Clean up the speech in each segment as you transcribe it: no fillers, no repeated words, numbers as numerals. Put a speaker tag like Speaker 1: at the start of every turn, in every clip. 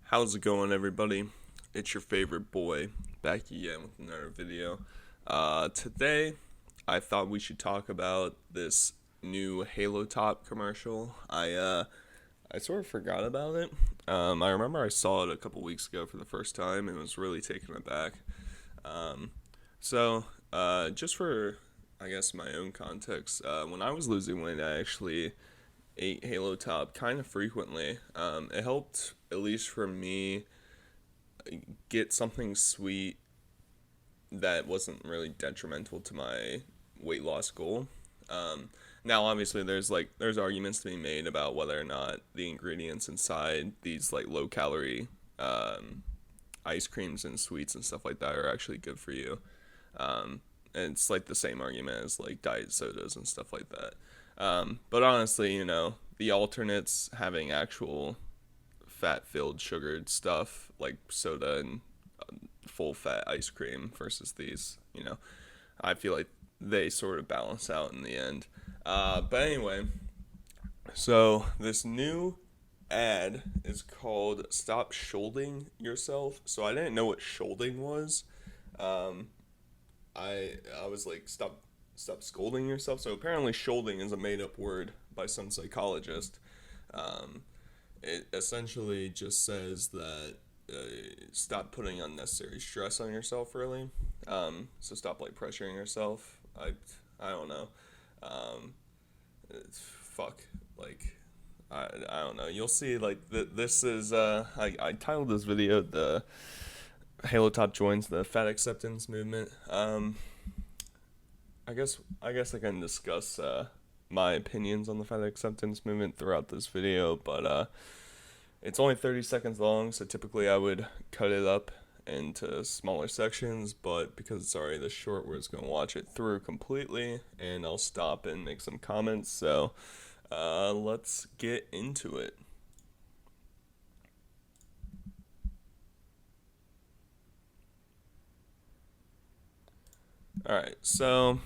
Speaker 1: How's it going, everybody? It's your favorite boy back again with another video. Today, I thought we should talk about this new Halo Top commercial. I sort of forgot about it. I remember I saw it a couple weeks ago for the first time and was really taken aback. Um, just for, I guess, my own context, when I was losing weight, I actually ate Halo Top kind of frequently. It helped, at least for me, get something sweet that wasn't really detrimental to my weight loss goal. Now, obviously, there's arguments to be made about whether or not the ingredients inside these like low calorie ice creams and sweets and stuff like that are actually good for you. And it's like the same argument as like diet sodas and stuff like that. But honestly, the alternates having actual fat filled sugared stuff like soda and full fat ice cream versus these, I feel like they sort of balance out in the end. But anyway, so this new ad is called Stop Scolding Yourself. So I didn't know what scolding was. Um, I was like, stop scolding yourself. So apparently scolding is a made up word by some psychologist. Um, it essentially just says that uh, stop putting unnecessary stress on yourself. Really, so stop like pressuring yourself. I don't know. Um, fuck like I don't know. You'll see like this is I titled this video the Halo Top joins the fat acceptance movement. I guess I can discuss my opinions on the fat acceptance movement throughout this video, but it's only 30 seconds long, so typically I would cut it up into smaller sections, but because it's already this short, we're just going to watch it through completely, and I'll stop and make some comments, so let's get into it. Alright, so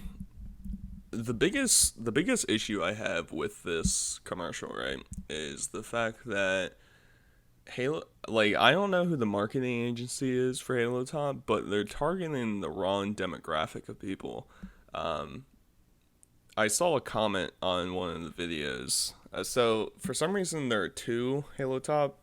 Speaker 1: the biggest issue I have with this commercial, right, is the fact that Halo, like, I don't know who the marketing agency is for Halo Top, but they're targeting the wrong demographic of people. Um, I saw a comment on one of the videos. So for some reason there are two Halo Top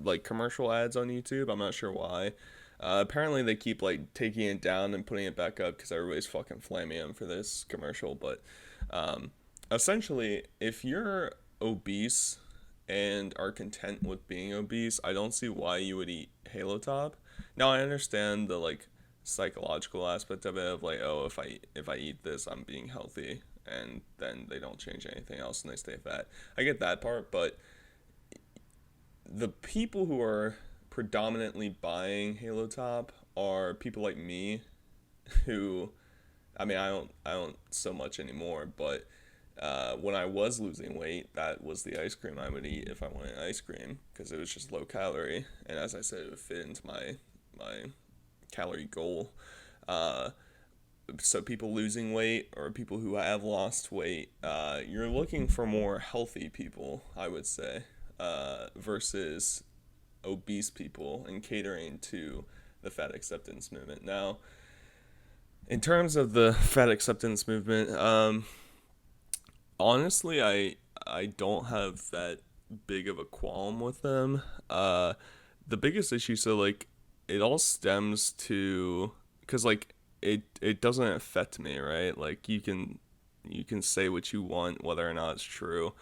Speaker 1: like commercial ads on YouTube. I'm not sure why. Apparently they keep like taking it down and putting it back up because everybody's fucking flaming them for this commercial. But um, essentially, if you're obese and are content with being obese, I don't see why you would eat Halo Top. Now I understand the like psychological aspect of it of like, oh, if I eat this, I'm being healthy, and then they don't change anything else and they stay fat. I get that part, but the people who are predominantly buying Halo Top are people like me who, I mean, I don't so much anymore, but when I was losing weight, that was the ice cream I would eat if I wanted ice cream because it was just low calorie, and as I said, it would fit into my calorie goal. Uh, so people losing weight or people who have lost weight, you're looking for more healthy people, I would say, versus obese people and catering to the fat acceptance movement. Now, in terms of the fat acceptance movement, honestly, I don't have that big of a qualm with them. The biggest issue, so like, it all stems to because like it doesn't affect me, right? Like you can say what you want, whether or not it's true.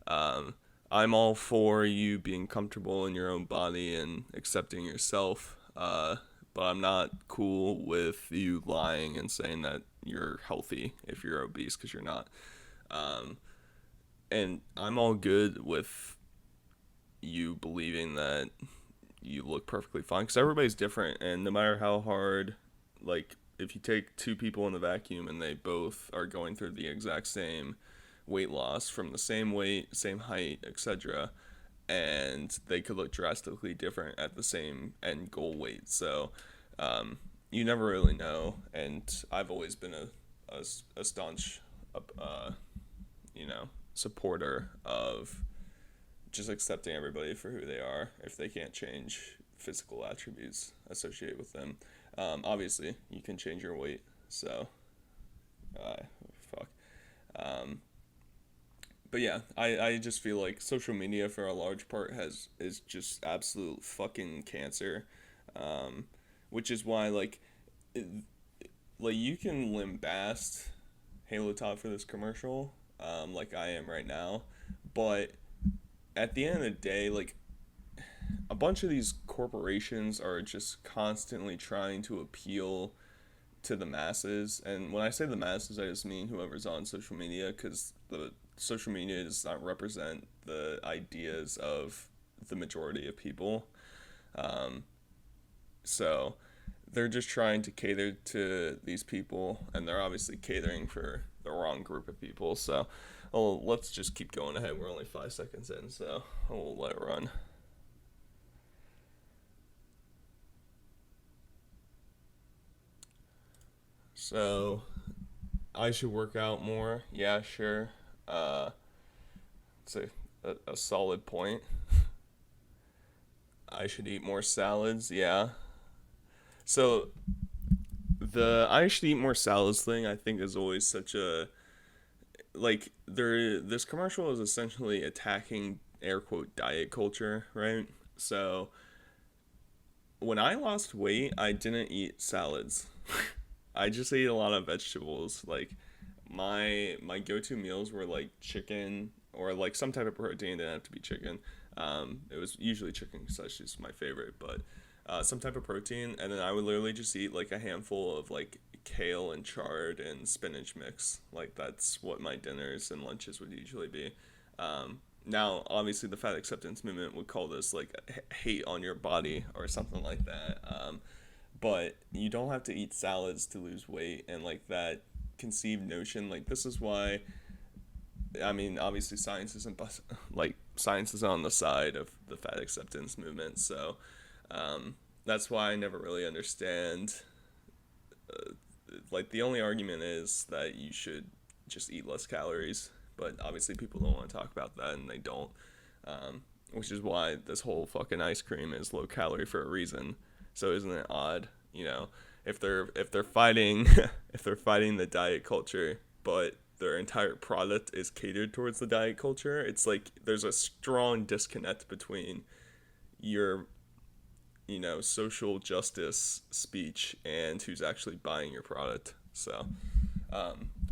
Speaker 1: Um, I'm all for you being comfortable in your own body and accepting yourself. But I'm not cool with you lying and saying that you're healthy if you're obese because you're not. Um, and I'm all good with you believing that you look perfectly fine because everybody's different, and no matter how hard, like if you take two people in the vacuum and they both are going through the exact same weight loss from the same weight, same height, etc., and they could look drastically different at the same end goal weight. So um, you never really know, and I've always been a staunch, uh, supporter of just accepting everybody for who they are if they can't change physical attributes associated with them. Obviously, you can change your weight, so uh, fuck. Um, but yeah, I just feel like social media for a large part is just absolute fucking cancer, um, which is why it, like you can lambast Halo Top for this commercial, like I am right now, but at the end of the day, like a bunch of these corporations are just constantly trying to appeal to the masses. And when I say the masses, I just mean whoever's on social media, because the social media does not represent the ideas of the majority of people. Um, so they're just trying to cater to these people, and they're obviously catering for the wrong group of people. So, let's just keep going ahead. We're only 5 seconds in, so we'll let it run. So, I should work out more. Yeah, sure. Uh, it's a solid point. I should eat more salads. Yeah. So the I should eat more salads thing, I think, is always such a this commercial is essentially attacking air quote diet culture, right? So when I lost weight, I didn't eat salads. I just ate a lot of vegetables. Like my go-to meals were like chicken or like some type of protein. It didn't have to be chicken. It was usually chicken because that's just my favorite, but some type of protein, and then I would literally just eat like a handful of like kale and chard and spinach mix. Like that's what my dinners and lunches would usually be. Now, obviously, the fat acceptance movement would call this like hate on your body or something like that. But you don't have to eat salads to lose weight, and like that conceived notion, like this is why. I mean, obviously, science is on the side of the fat acceptance movement, so that's why I never really understand. Like the only argument is that you should just eat less calories, but obviously people don't want to talk about that, and they don't. Which is why this whole fucking ice cream is low calorie for a reason. So isn't it odd, if they're fighting if they're fighting the diet culture, but their entire product is catered towards the diet culture, it's like there's a strong disconnect between your social justice speech and who's actually buying your product. So,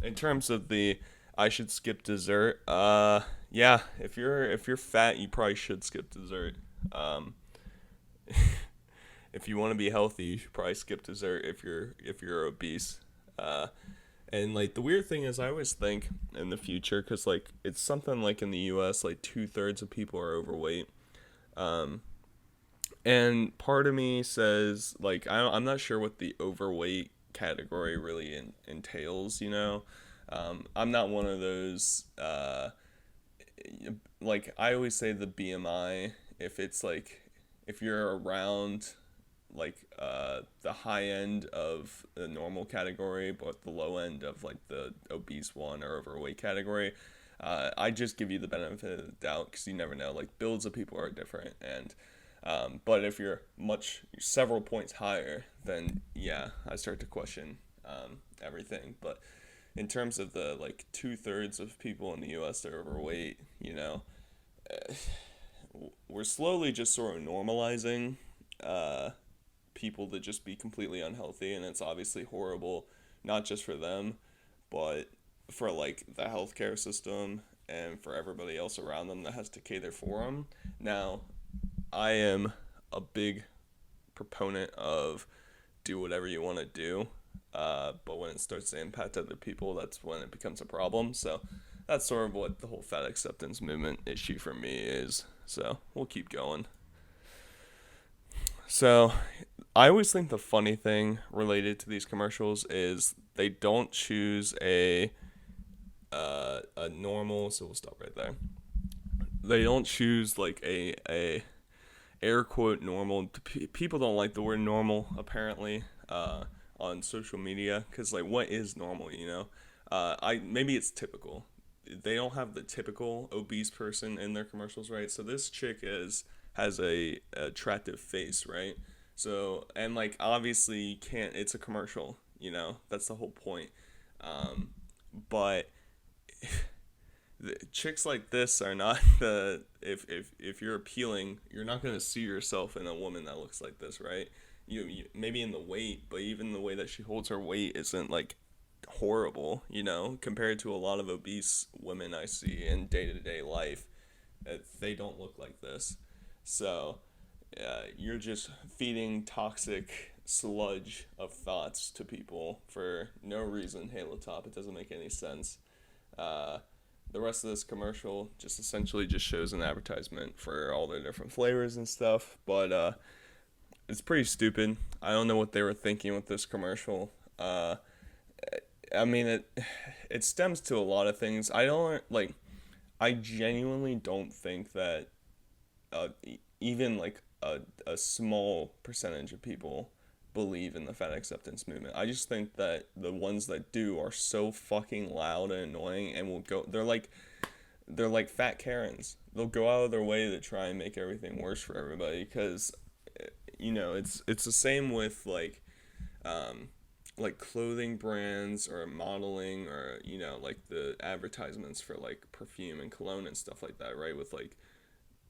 Speaker 1: in terms of the I should skip dessert, yeah, if you're fat, you probably should skip dessert. Um, if you want to be healthy, you should probably skip dessert if you're obese. Uh, and like the weird thing is, I always think in the future, because like it's something like in the U.S., like 2/3 of people are overweight. Um, and part of me says like I'm not sure what the overweight category really entails. I'm not one of those. Like I always say the BMI. If it's like if you're around the high end of the normal category, but the low end of like the obese one or overweight category, I just give you the benefit of the doubt because you never know. Like builds of people are different, and but if you're several points higher, then yeah, I start to question everything. But in terms of the like 2/3 of people in the U.S. that are overweight, we're slowly just sort of normalizing uh, people to just be completely unhealthy, and it's obviously horrible, not just for them, but for like the healthcare system and for everybody else around them that has to cater for them. Now, I am a big proponent of do whatever you want to do, but when it starts to impact other people, that's when it becomes a problem. So that's sort of what the whole fat acceptance movement issue for me is. So we'll keep going. So I always think the funny thing related to these commercials is they don't choose a normal. So we'll stop right there. They don't choose like a air quote normal. People don't like the word normal apparently on social media because like what is normal? I maybe it's typical. they don't have the typical obese person in their commercials, right? So this chick has a attractive face, right? So, and like obviously you can't, it's a commercial, that's the whole point. But the chicks like this are not the, if you're appealing, you're not going to see yourself in a woman that looks like this, right? You maybe in the weight, but even the way that she holds her weight isn't like horrible, compared to a lot of obese women I see in day-to-day life. They don't look like this. So you're just feeding toxic sludge of thoughts to people for no reason. Halo Top, it doesn't make any sense. The rest of this commercial just essentially just shows an advertisement for all their different flavors and stuff, but it's pretty stupid. I don't know what they were thinking with this commercial. I mean, it stems to a lot of things. I genuinely don't think that even like a small percentage of people believe in the fat acceptance movement. I just think that the ones that do are so fucking loud and annoying, and will go. They're like fat Karens. They'll go out of their way to try and make everything worse for everybody, because it's the same with like clothing brands or modeling, or like the advertisements for like perfume and cologne and stuff like that, right? With like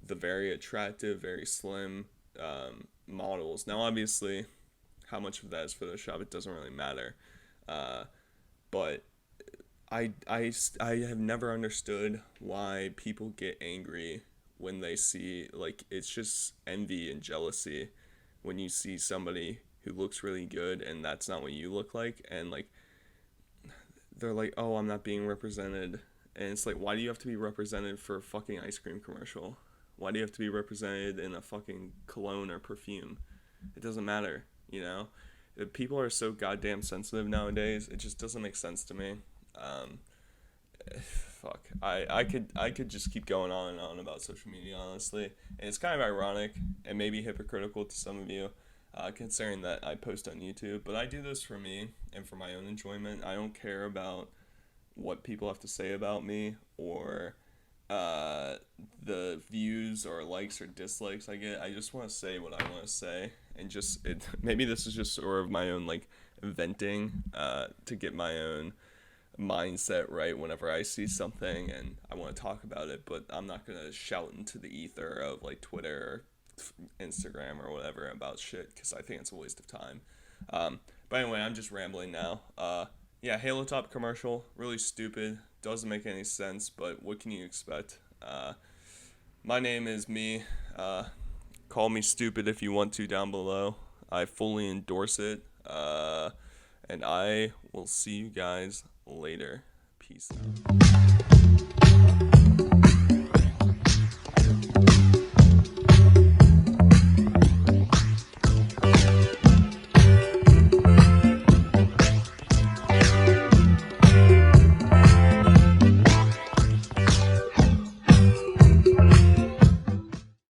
Speaker 1: the very attractive, very slim models. Now obviously how much of that is Photoshop, it doesn't really matter, but I have never understood why people get angry when they see, like, it's just envy and jealousy when you see somebody who looks really good and that's not what you look like, and like they're like, oh, I'm not being represented. And it's like, why do you have to be represented for a fucking ice cream commercial? Why do you have to be represented in a fucking cologne or perfume? It doesn't matter, If people are so goddamn sensitive nowadays, it just doesn't make sense to me. Fuck. I could just keep going on and on about social media, honestly. And it's kind of ironic and maybe hypocritical to some of you, considering that I post on YouTube. But I do this for me and for my own enjoyment. I don't care about what people have to say about me, or the views or likes or dislikes I get. I just want to say what I want to say, and maybe this is just sort of my own like venting to get my own mindset right whenever I see something and I want to talk about it, but I'm not gonna shout into the ether of like Twitter or Instagram or whatever about shit, because I think it's a waste of time. But anyway, I'm just rambling now. Yeah, Halo Top commercial, really stupid, doesn't make any sense, but what can you expect? My name is me. Call me stupid if you want to down below. I fully endorse it. And I will see you guys later. Peace out.